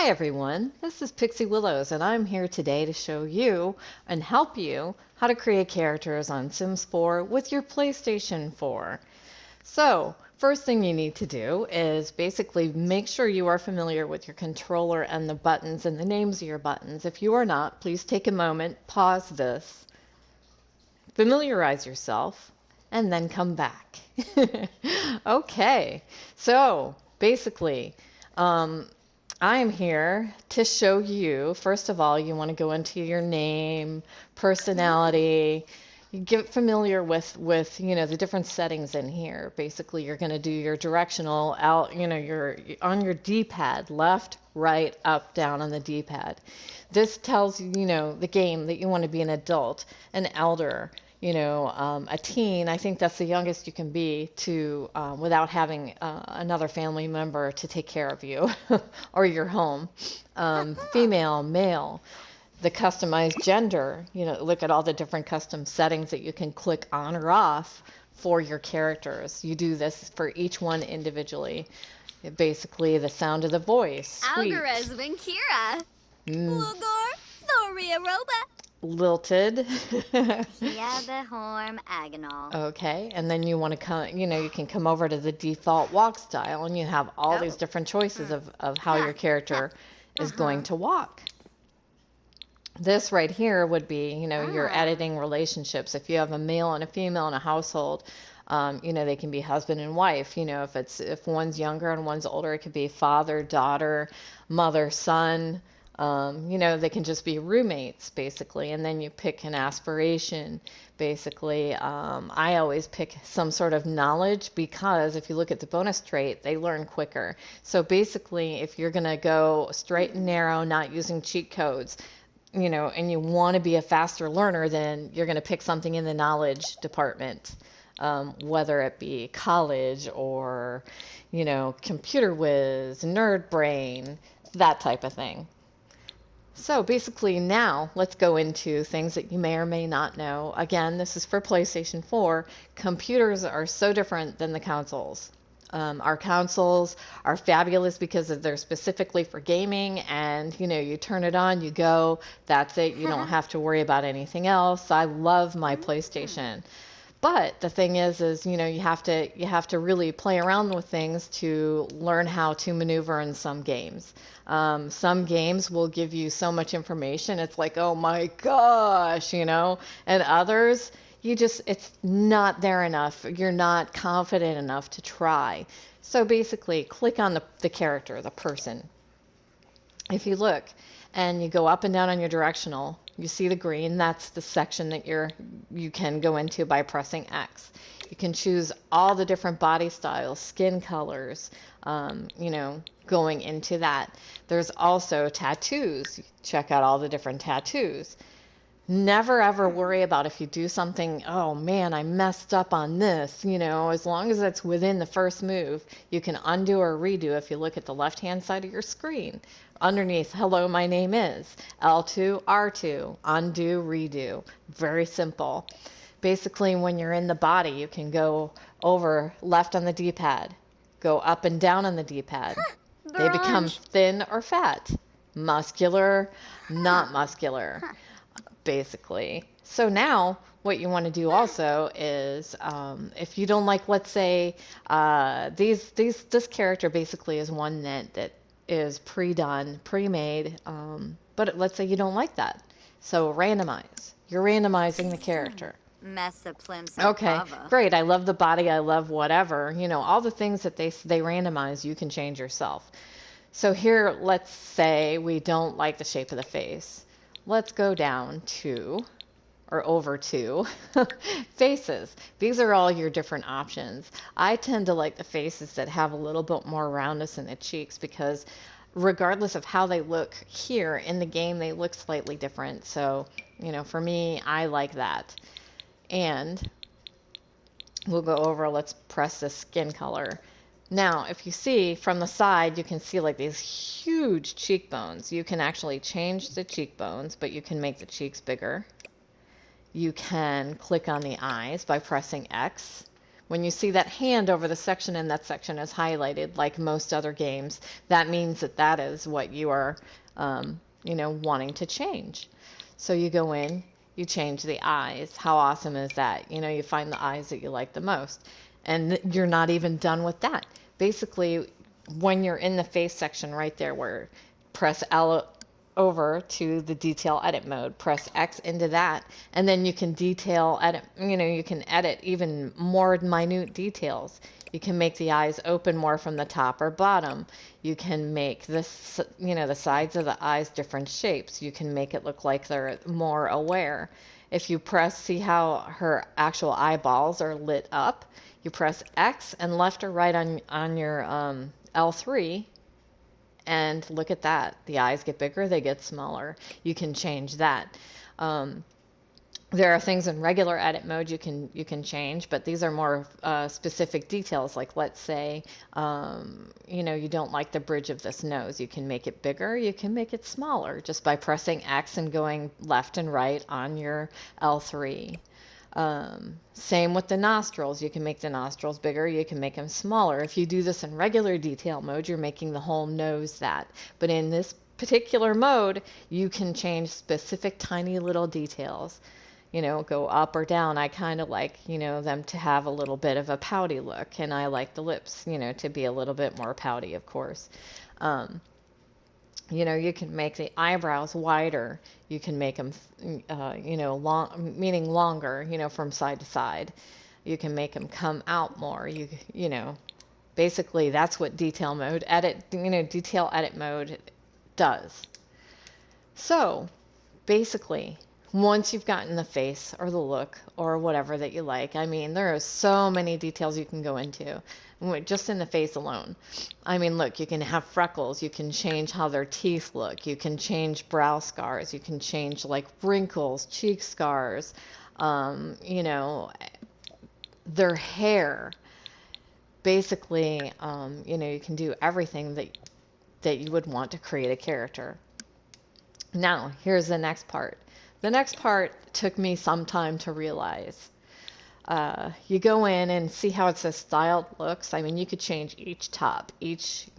Hi everyone, this is Pixie Willows and I'm here today to show you and help you how to create characters on Sims 4 with your PlayStation 4. So, first thing you need to do is basically make sure you are familiar with your controller and the buttons and the names of your buttons. If you are not, please take a moment, pause this, familiarize yourself, and then come back. Okay, so basically, I am here to show you, first of all, you want to go into your name, personality, you get familiar with the different settings in here. Basically, you're going to do your directional out, you're on your D-pad, left, right, up, down on the D-pad. This tells the game that you want to be an adult, an elder, a teen. I think that's the youngest you can be to without having another family member to take care of you or your home. Female, male, the customized gender. Look at all the different custom settings that you can click on or off for your characters. You do this for each one individually. Basically, the sound of the voice. Sweet. Algaraz Vinkira. Mm. Lugor, Thoria Roba. Lilted. Kiabehorm Agonal. Okay, and then you want to come, you can come over to the default walk style and you have all these different choices of how your character is going to walk. This right here would be, your editing relationships. If you have a male and a female in a household, they can be husband and wife. If one's younger and one's older, it could be father, daughter, mother, son. They can just be roommates, basically, and then you pick an aspiration, basically. I always pick some sort of knowledge because if you look at the bonus trait, they learn quicker. So basically, if you're going to go straight and narrow, not using cheat codes, and you want to be a faster learner, then you're going to pick something in the knowledge department, whether it be college or, computer whiz, nerd brain, that type of thing. So basically now let's go into things that you may or may not know. Again, this is for PlayStation 4. Computers are so different than the consoles. Our consoles are fabulous because they're specifically for gaming, and you turn it on, you go, that's it. You don't have to worry about anything else. I love my PlayStation. But the thing is you have to really play around with things to learn how to maneuver in some games. Some games will give you so much information, it's like, oh my gosh, and others, it's not there enough. You're not confident enough to try. So basically, click on the character, the person. If you look and you go up and down on your directional, you see the green, that's the section that you can go into by pressing X. You can choose all the different body styles, skin colors, going into that. There's also tattoos. Check out all the different tattoos. Never ever worry about if you do something, oh man, I messed up on this. As long as it's within the first move, you can undo or redo. If you look at the left hand side of your screen, underneath, hello, my name is, L2, R2, undo, redo. Very simple. Basically, when you're in the body, you can go over left on the D-pad, go up and down on the D-pad. They become thin or fat, muscular, not muscular, basically. So now what you want to do also is, if you don't like, let's say, this character basically is one that is pre-done, pre-made, but let's say you don't like that. So randomize. You're randomizing the character. Okay, great. I love the body. I love whatever. All the things that they randomize, you can change yourself. So here, let's say we don't like the shape of the face. Let's go down to, or over to, faces. These are all your different options. I tend to like the faces that have a little bit more roundness in the cheeks because regardless of how they look here in the game, they look slightly different. So, for me, I like that. And we'll go over, let's press the skin color. Now, if you see from the side, you can see like these huge cheekbones. You can actually change the cheekbones, but you can make the cheeks bigger. You can click on the eyes by pressing X. When you see that hand over the section and that section is highlighted like most other games, that means that that is what you are, wanting to change. So you go in, you change the eyes. How awesome is that? You find the eyes that you like the most. And you're not even done with that. Basically, when you're in the face section right there, where press L over to the detail edit mode, press X into that, and then you can detail edit, you can edit even more minute details. You can make the eyes open more from the top or bottom. You can make this, the sides of the eyes different shapes. You can make it look like they're more aware. If you press, see how her actual eyeballs are lit up? You press X and left or right on your L3, and look at that. The eyes get bigger, they get smaller. You can change that. There are things in regular edit mode you can change, but these are more specific details. Like, let's say, you don't like the bridge of this nose. You can make it bigger. You can make it smaller just by pressing X and going left and right on your L3. Same with the nostrils. You can make the nostrils bigger, you can make them smaller. If you do this in regular detail mode, you're making the whole nose that. But in this particular mode, you can change specific tiny little details. Go up or down. I kind of like, them to have a little bit of a pouty look, and I like the lips, to be a little bit more pouty, of course. You can make the eyebrows wider. You can make them, long, meaning longer, from side to side. You can make them come out more. Basically that's what detail edit mode does. So basically, once you've gotten the face or the look or whatever that you like, there are so many details you can go into just in the face alone. Look, you can have freckles, you can change how their teeth look, you can change brow scars, you can change like wrinkles, cheek scars, their hair. Basically, you can do everything that you would want to create a character. Now, here's the next part. The next part took me some time to realize. You go in and see how it says styled looks. You could change each top, each,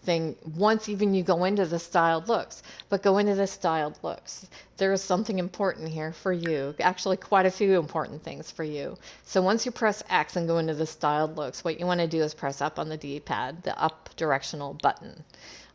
thing once even you go into the styled looks. But go into the styled looks. There is something important here for you. Actually, quite a few important things for you. So once you press X and go into the styled looks, what you want to do is press up on the D-pad, the up directional button.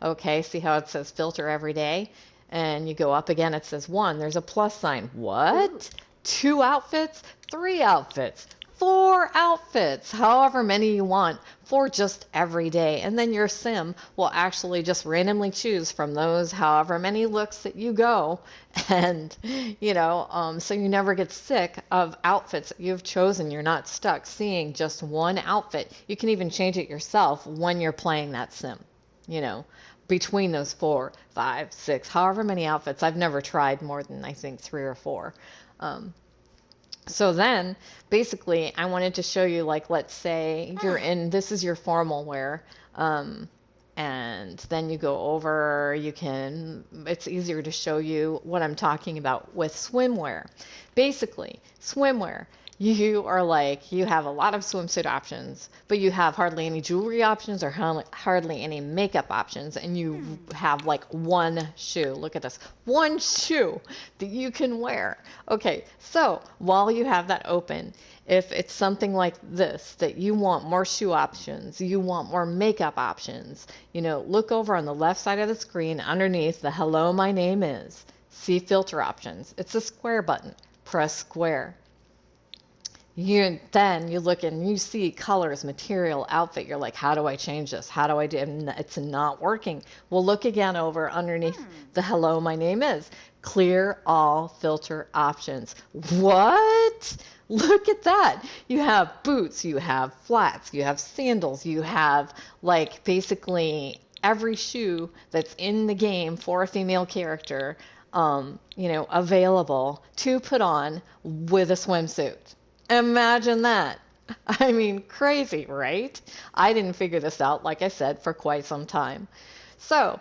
Okay, see how it says filter every day? And you go up again, it says 1. There's a plus sign. What? 2 outfits? 3 outfits? 4 outfits? However many you want for just every day. And then your sim will actually just randomly choose from those however many looks that you go. And, so you never get sick of outfits that you've chosen. You're not stuck seeing just one outfit. You can even change it yourself when you're playing that sim, between those 4, 5, 6, however many outfits. I've never tried more than, I think, 3 or 4. So then, basically, I wanted to show you, like, let's say you're in, this is your formal wear, and then you go over, it's easier to show you what I'm talking about with swimwear. Basically, swimwear. You have a lot of swimsuit options, but you have hardly any jewelry options or hardly any makeup options, and you have like one shoe. Look at this. One shoe that you can wear. Okay, so while you have that open, if it's something like this, that you want more shoe options, you want more makeup options, look over on the left side of the screen underneath the hello, my name is. See filter options. It's a square button. Press square. Then you look and you see colors, material, outfit. You're like, how do I change this? How do I do it? And it's not working. Well, look again over underneath the hello, my name is. Clear all filter options. What? Look at that. You have boots, you have flats, you have sandals, you have like basically every shoe that's in the game for a female character, available to put on with a swimsuit. Imagine that. Crazy, right? I didn't figure this out, like I said, for quite some time. So,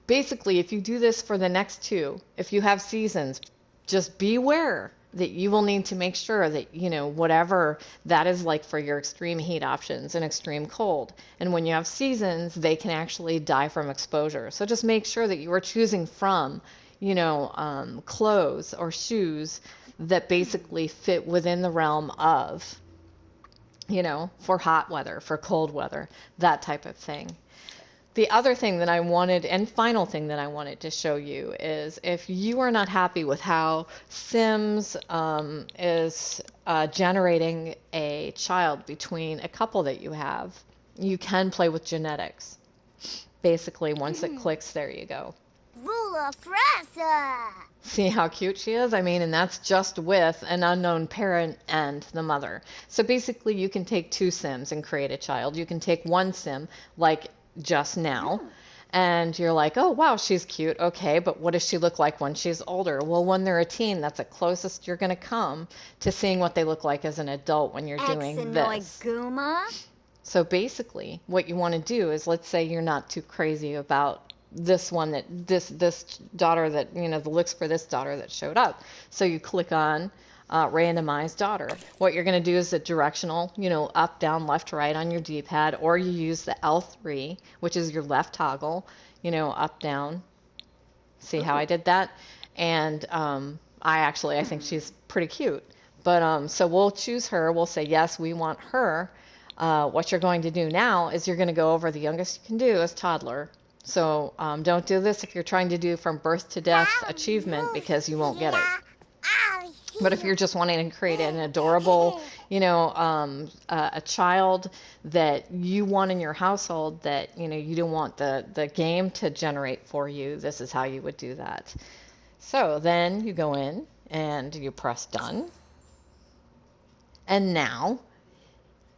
basically, if you do this for the next 2, if you have seasons, just beware. that you will need to make sure that, you know, whatever that is like for your extreme heat options and extreme cold. And when you have seasons, they can actually die from exposure. So just make sure that you are choosing from, you know, clothes or shoes that basically fit within the realm of, you know, for hot weather, for cold weather, that type of thing. The other thing that I wanted, and final thing that I wanted to show you, is if you are not happy with how Sims is generating a child between a couple that you have, you can play with genetics. Basically, once it clicks, there you go. Vula fresa. See how cute she is? I mean, and that's just with an unknown parent and the mother. So basically, you can take two Sims and create a child. You can take one Sim, like just now, and you're like, oh wow, she's cute. Okay, but what does she look like when she's older? Well, when they're a teen, that's the closest you're going to come to seeing what they look like as an adult when you're doing this. So basically, what you want to do is, let's say you're not too crazy about this one, that this daughter that, you know, the looks for this daughter that showed up. So you click on randomize daughter. What you're going to do is the directional, you know, up, down, left, right on your D-pad, or you use the L3, which is your left toggle, you know, up, down. See how I did that? And I think she's pretty cute. But so we'll choose her. We'll say, yes, we want her. What you're going to do now is you're going to go over the youngest you can do as toddler. So don't do this if you're trying to do from birth to death achievement, because you won't get it. But if you're just wanting to create an adorable, you know, a child that you want in your household, that, you know, you don't want the game to generate for you, this is how you would do that. So then you go in and you press done. And now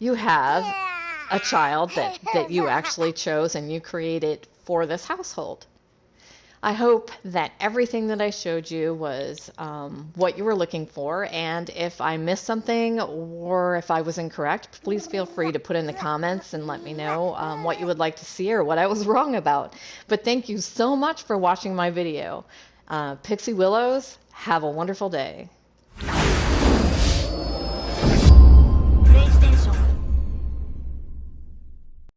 you have a child that you actually chose and you created for this household. I hope that everything that I showed you was what you were looking for, and if I missed something or if I was incorrect, please feel free to put in the comments and let me know what you would like to see or what I was wrong about. But thank you so much for watching my video. Pixie Willows, have a wonderful day.